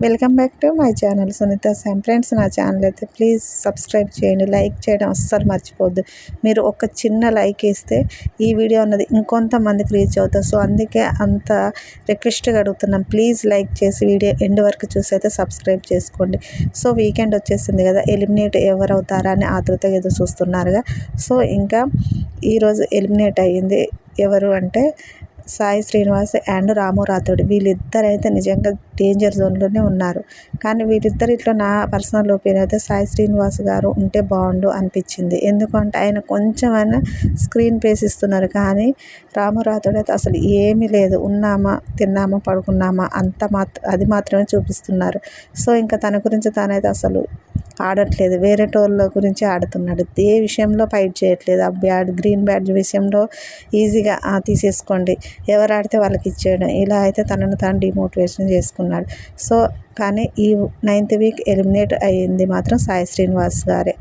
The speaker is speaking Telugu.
Welcome back to my channel Sunitha Sam. Friends, నా ఛానల్ అయితే ప్లీజ్ సబ్స్క్రైబ్ చేయండి, లైక్ చేయడం అస్సలు మర్చిపోద్దు. మీరు ఒక చిన్న లైక్ ఇస్తే ఈ వీడియో అన్నది ఇంకొంతమందికి రీచ్ అవుతుంది. సో అందుకే అంత రిక్వెస్ట్గా అడుగుతున్నాం, ప్లీజ్ లైక్ చేసి వీడియో ఎండ్ వరకు చూసి అయితే సబ్స్క్రైబ్ చేసుకోండి. సో వీకెండ్ వచ్చేసింది కదా, ఎలిమినేట్ ఎవరు అవుతారా అని ఆతృతగా ఎదురు చూస్తున్నారుగా. సో ఇంకా ఈరోజు ఎలిమినేట్ అయ్యింది ఎవరు అంటే సాయి శ్రీనివాస్ అండ్ రాము రాథోడ్. వీళ్ళిద్దరైతే నిజంగా డేంజర్ జోన్లోనే ఉన్నారు. కానీ వీళ్ళిద్దరిట్లో నా పర్సనల్ ఒపీనియన్ అయితే సాయి శ్రీనివాస్ గారు ఉంటే బాగుండు అనిపించింది. ఎందుకంటే ఆయన కొంచెమైనా స్క్రీన్ ప్లేస్ ఇస్తున్నారు, కానీ రాము రాథోడ్ అయితే అసలు ఏమీ లేదు. ఉన్నామా, తిన్నామా, పడుకున్నామా అది మాత్రమే చూపిస్తున్నారు. సో ఇంకా తన గురించి తానైతే అసలు ఆడట్లేదు, వేరే టోళ్ళ గురించి ఆడుతున్నాడు. ఏ విషయంలో ఫైట్ చేయట్లేదు. ఆ గ్రీన్ బ్యాడ్జ్ విషయంలో ఈజీగా తీసేసుకోండి, ఎవరు ఆడితే వాళ్ళకి ఇచ్చేయడం, ఇలా అయితే తనను తాను డిమోటివేషన్ చేసుకున్నాడు. సో కానీ ఈ 9th వీక్ ఎలిమినేట్ అయ్యింది మాత్రం సాయి శ్రీనివాస్ గారే.